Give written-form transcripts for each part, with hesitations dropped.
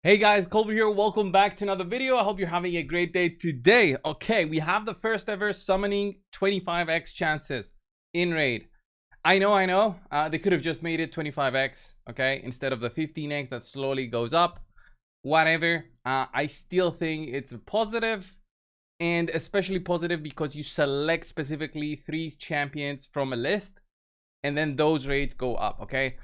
Hey guys, Colby here. Welcome back to another video. I hope you're having a great day today. Okay, we have the first ever summoning 25x chances in raid. I know. They could have just made it 25x, okay, instead of the 15x that slowly goes up. Whatever. I still think it's positive, and especially positive because you select specifically 3 champions from a list, and then those rates go up, okay?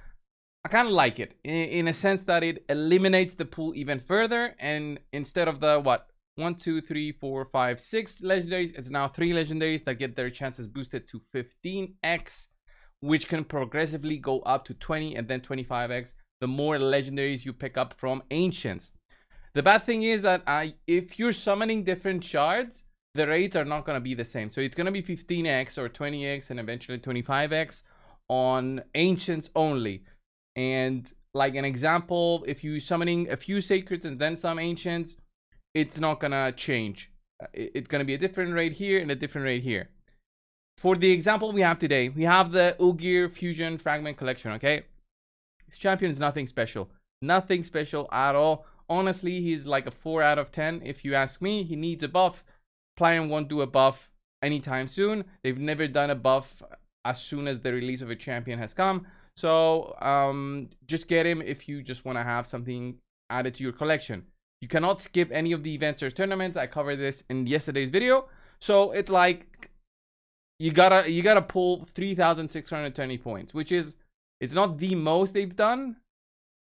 I kind of like it in a sense that it eliminates the pool even further, and instead of the what 1 2 3 4 5 6 legendaries, it's now 3 legendaries that get their chances boosted to 15x, which can progressively go up to 20 and then 25x the more legendaries you pick up from ancients. The bad thing is that if you're summoning different shards, the rates are not going to be the same. So it's going to be 15x or 20x and eventually 25x on ancients only. And like an example, if you summoning a few sacreds and then some ancients, it's not gonna change. It's gonna be a different rate here and a different rate here. For the example we have today, we have the Ugir Fusion Fragment Collection, okay? This champion is nothing special. Nothing special at all. Honestly, he's like a 4 out of 10 if you ask me. He needs a buff. Pliant won't do a buff anytime soon. They've never done a buff as soon as the release of a champion has come. So just get him if you just want to have something added to your collection. You cannot skip any of the events or tournaments. I covered this in yesterday's video. So it's like you gotta pull 3,620 points, which is, it's not the most they've done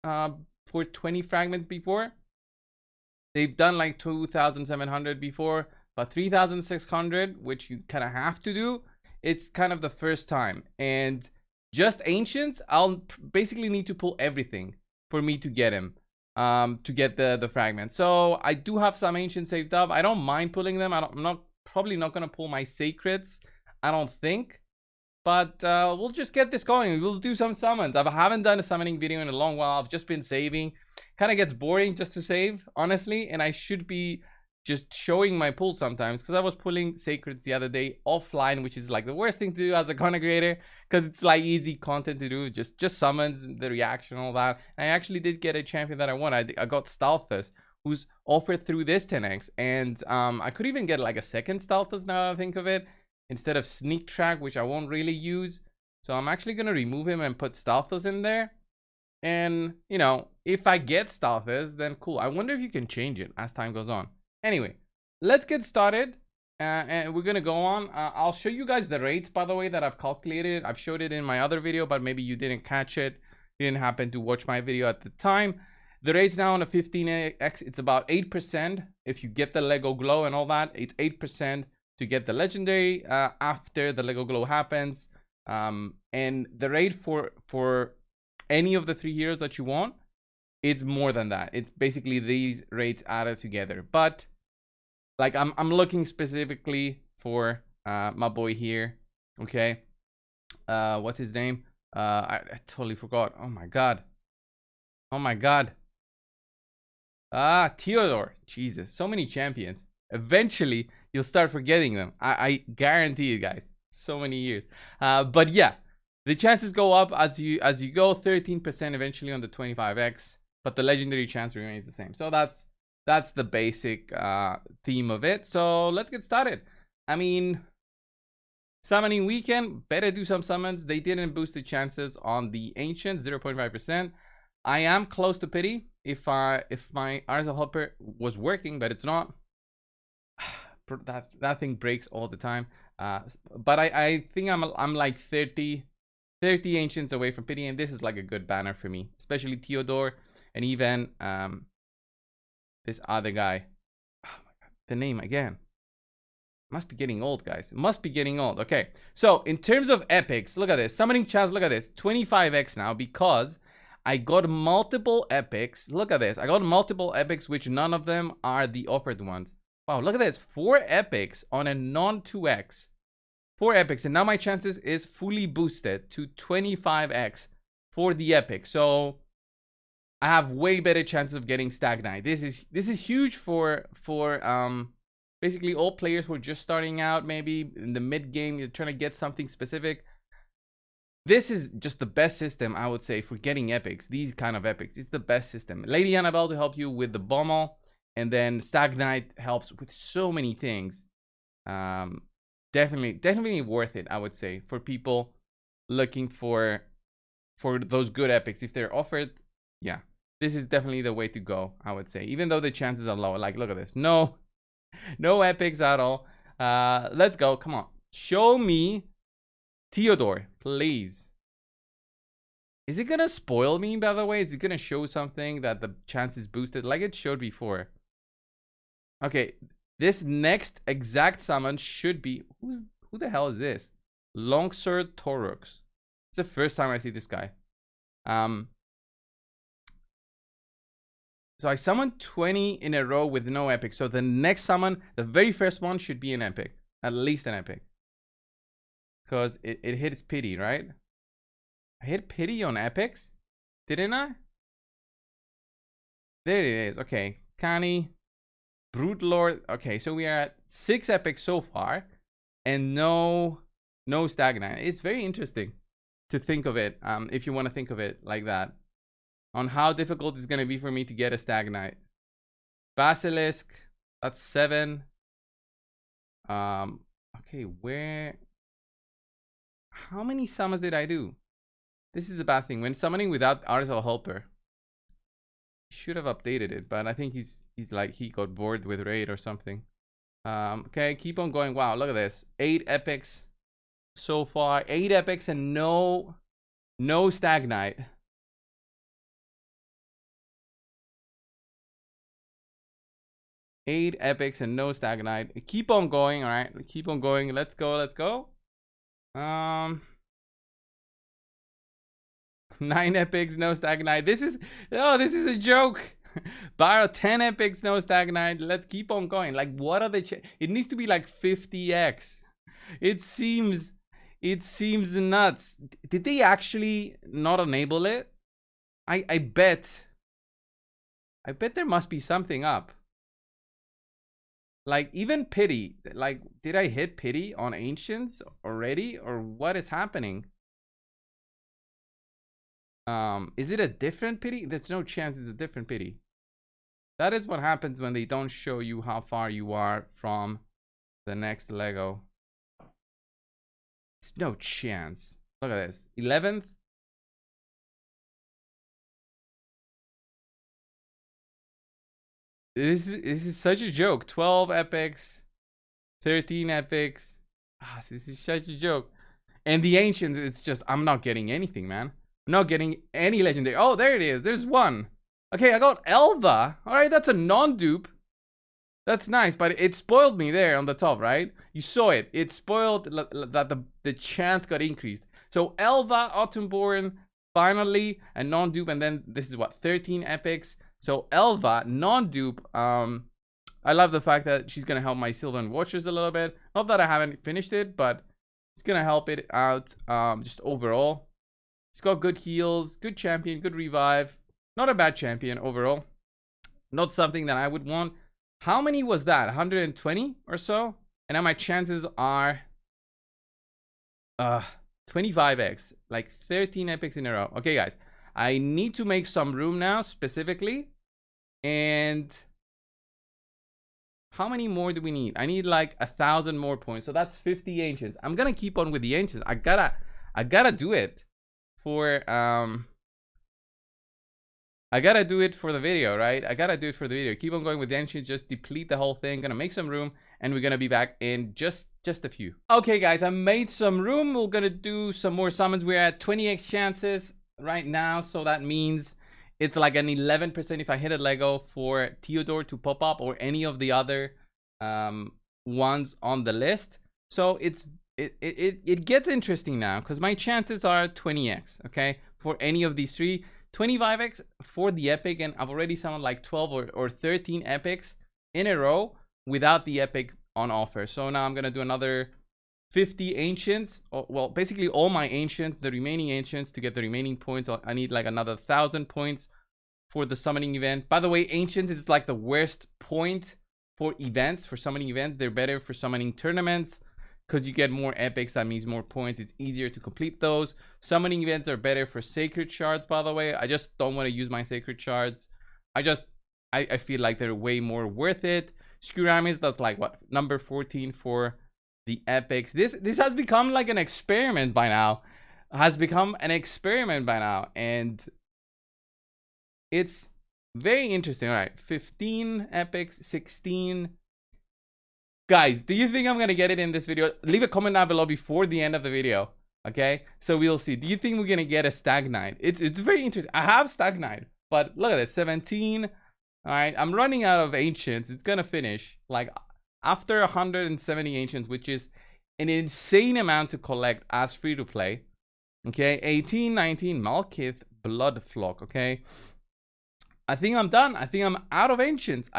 for 20 fragments before. They've done like 2,700 before, but 3,600, which you kind of have to do, it's kind of the first time. And just ancients, I'll basically need to pull everything for me to get him, to get the fragment. So I do have some ancients saved up. I don't mind pulling them. I'm probably not gonna pull my sacreds, I don't think, but we'll just get this going. We'll do some summons. I haven't done a summoning video in a long while. I've just been saving. Kind of gets boring just to save, honestly, and I should be just showing my pull sometimes, because I was pulling sacreds the other day offline, which is like the worst thing to do as a content creator, because it's like easy content to do, just summons, the reaction, all that. And I actually did get a champion that I want. I got Stalthus, who's offered through this 10x, and I could even get like a second Stalthus now that I think of it, instead of Sneak Track, which I won't really use. So I'm actually gonna remove him and put Stalthus in there. And you know, if I get Stalthus, then cool. I wonder if you can change it as time goes on. Anyway, let's get started, and we're gonna go on. I'll show you guys the rates, by the way, that I've calculated. I've showed it in my other video, but maybe you didn't catch it, you didn't happen to watch my video at the time. The rates now on a 15x, it's about 8%. If you get the Lego glow and all that, it's 8% to get the legendary after the Lego glow happens. And the rate for any of the 3 heroes that you want, it's more than that. It's basically these rates added together. But like I'm looking specifically for my boy here, okay? What's his name? I totally forgot. Oh my god. Theodore. Jesus, so many champions. Eventually you'll start forgetting them. I guarantee you guys. So many years. But yeah, the chances go up as you go. 13% eventually on the 25x, but the legendary chance remains the same. So that's the basic theme of it. So let's get started. I mean, summoning weekend, better do some summons. They didn't boost the chances on the ancient, 0.5%. I am close to pity if my Arsenal Hopper was working, but it's not. That thing breaks all the time. But I think I'm like 30 ancients away from pity, and this is like a good banner for me, especially Theodore, and even this other guy. Oh my god, the name again. Must be getting old, guys. It must be getting old. Okay, so in terms of epics, look at this. Summoning chance, look at this. 25x now, because I got multiple epics. Look at this. I got multiple epics, which none of them are the offered ones. Wow, look at this. 4 epics on a non-2x. 4 epics, and now my chances is fully boosted to 25x for the epic. So I have way better chances of getting Stag Knight. This is huge for basically all players who are just starting out, maybe in the mid game, you're trying to get something specific. This is just the best system, I would say, for getting epics. These kind of epics. It's the best system. Lady Annabelle to help you with the Bommel. And then Stag Knight helps with so many things. Definitely worth it, I would say, for people looking for those good epics. If they're offered, yeah, this is definitely the way to go, I would say. Even though the chances are low. Like, look at this. No epics at all. Let's go. Come on. Show me Theodore, please. Is it gonna spoil me, by the way? Is it gonna show something that the chance is boosted like it showed before? Okay, this next exact summon should be... Who the hell is this? Longsword Torux. It's the first time I see this guy. So I summoned 20 in a row with no epic. So the next summon, the very first one, should be an epic. At least an epic. Because it hits pity, right? I hit pity on epics? Didn't I? There it is. Okay. Kani. Brute Lord. Okay, so we are at 6 epics so far. And no Stag Knight. It's very interesting to think of it. If you want to think of it like that. On how difficult it's going to be for me to get a Stag Knight. Basilisk. That's 7. Okay, where... How many summons did I do? This is a bad thing. When summoning without Arzal Helper, should have updated it, but I think he's like, he got bored with raid or something. Okay, keep on going. Wow, look at this. 8 epics so far. 8 epics and no Stag Knight. Eight epics and no Stag Knight. Keep on going, all right. Keep on going. Let's go. 9 epics, no Stag Knight. This is a joke. Borrow 10 epics, no Stag Knight. Let's keep on going. Like, what are the it needs to be like 50x. It seems nuts. Did they actually not enable it? I bet there must be something up. Like, even pity. Like, did I hit pity on ancients already, or what is happening? Is it a different pity? There's no chance it's a different pity. That is what happens when they don't show you how far you are from the next Lego. There's no chance. Look at this. 11th. This is such a joke. 12 epics. 13 epics. This is such a joke. And the ancients, it's just, I'm not getting anything, man. I'm not getting any legendary. Oh, there it is. There's one. Okay, I got Elva. All right, that's a non-dupe. That's nice, but it spoiled me there on the top, right? You saw it. It spoiled that the chance got increased. So Elva, Autumnborn, finally, a non-dupe, and then this is what, 13 epics. So Elva, non-dupe. I love the fact that she's gonna help my Sylvan Watchers a little bit. Not that I haven't finished it, but it's gonna help it out just overall. He's got good heals, good champion, good revive. Not a bad champion overall. Not something that I would want. How many was that? 120 or so? And now my chances are 25x. Like 13 epics in a row. Okay, guys. I need to make some room now, specifically. And how many more do we need? I need like 1,000 more points. So that's 50 ancients. I'm gonna keep on with the ancients. I gotta do it. I gotta do it for the video, right? I gotta do it for the video. Keep on going with the ancients, just deplete the whole thing. Gonna make some room, and we're gonna be back in just a few. Okay, guys, I made some room. We're gonna do some more summons. We're at 20x chances right now, so that means it's like an 11% if I hit a Lego for Theodore to pop up, or any of the other ones on the list. So it gets interesting now, because my chances are 20x, okay, for any of these 3. 25x for the epic, and I've already summoned like 12 or 13 epics in a row without the epic on offer. So now I'm gonna do another 50 ancients. Well, basically all my ancients, the remaining ancients, to get the remaining points. I need like another 1,000 points for the summoning event. By the way, ancients is like the worst point for events, for summoning events. They're better for summoning tournaments, because you get more epics. That means more points. It's easier to complete those. Summoning events are better for sacred shards, by the way. I just don't want to use my sacred shards. I feel like they're way more worth it. Skuramis, that's like what, number 14 for the epics. This has become like an experiment by now. And it's very interesting. All right, 15 epics, 16. Guys, do you think I'm gonna get it in this video? Leave a comment down below before the end of the video. Okay, so we'll see. Do you think we're gonna get a Stag Knight? It's very interesting. I have Stag Knight, but look at this, 17. All right, I'm running out of ancients. It's gonna finish like after 170 ancients, which is an insane amount to collect as free to play. Okay, 18, 19, Malkith, Blood Flock. Okay, I think I'm done. I think I'm out of ancients.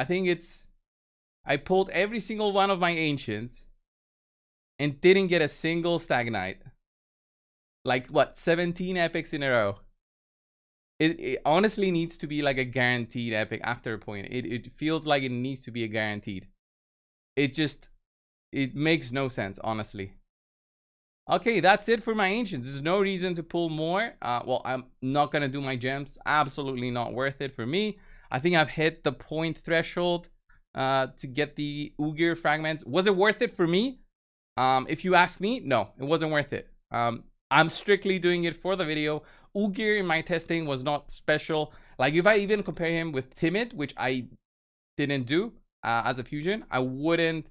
I pulled every single one of my ancients and didn't get a single Stag Knight. Like what, 17 epics in a row. It honestly needs to be like a guaranteed epic after a point. It feels like it needs to be a guaranteed. It makes no sense, honestly. Okay, that's it for my ancients. There's no reason to pull more. Well, I'm not gonna do my gems. Absolutely not worth it for me. I think I've hit the point threshold to get the Ugir fragments. Was it worth it for me? If you ask me, no, it wasn't worth it. I'm strictly doing it for the video. Ugir in my testing was not special. Like if I even compare him with Timid, which I didn't do as a fusion, I wouldn't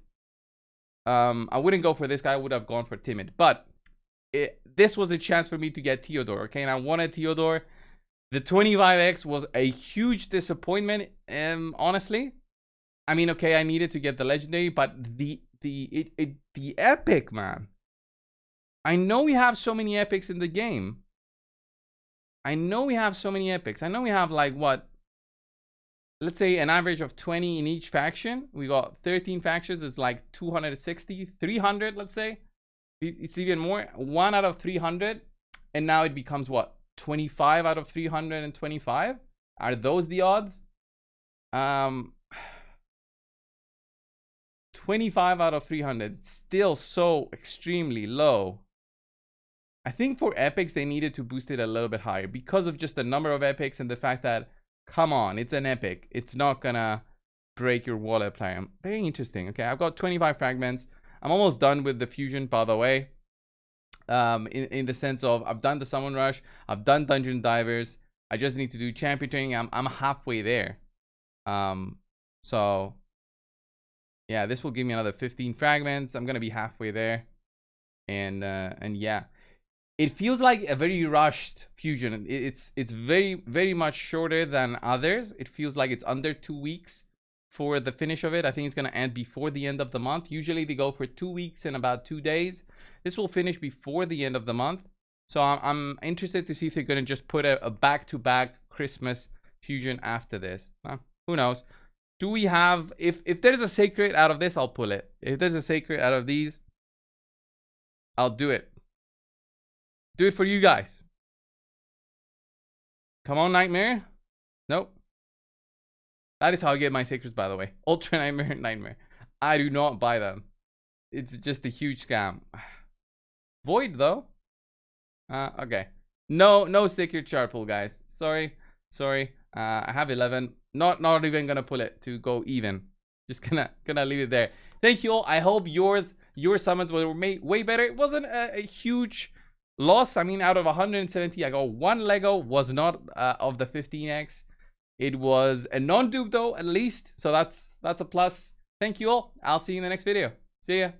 go for this guy. I would have gone for Timid. But this was a chance for me to get Theodore, okay? And I wanted Theodore. The 25x was a huge disappointment, honestly. I mean, okay, I needed to get the legendary, but the epic, man. I know we have so many epics in the game. I know we have like what? Let's say an average of 20 in each faction. We got 13 factions. It's like 260, 300, let's say. It's even more. 1 out of 300. And now it becomes what? 25 out of 325? Are those the odds? 25 out of 300. Still so extremely low. I think for epics, they needed to boost it a little bit higher because of just the number of epics and the fact that, come on, it's an epic. It's not gonna break your wallet player. Very interesting. Okay, I've got 25 fragments. I'm almost done with the fusion, by the way. In the sense of, I've done the summon rush. I've done dungeon divers. I just need to do champion training. I'm halfway there. So yeah, this will give me another 15 fragments. I'm gonna be halfway there. And yeah. It feels like a very rushed fusion. It's very much shorter than others. It feels like it's under 2 weeks for the finish of it. I think it's going to end before the end of the month. Usually they go for 2 weeks and about 2 days. This will finish before the end of the month. So I'm interested to see if they're going to just put a back-to-back Christmas fusion after this. Who knows? Do we have... If there's a sacred out of this, I'll pull it. If there's a sacred out of these, I'll do it. Do it for you guys. Come on, Nightmare. Nope. That is how I get my sacreds, by the way. Ultra Nightmare and Nightmare. I do not buy them. It's just a huge scam. Void, though. Okay. No sacred shard pull, guys. Sorry. I have 11. Not even gonna pull it to go even. Just gonna leave it there. Thank you all. I hope your summons were made way better. It wasn't a huge loss. I mean, out of 170, I got 1 Lego. Was not of the 15x. It was a non-dupe though, at least. So that's a plus. Thank you all. I'll see you in the next video. See ya.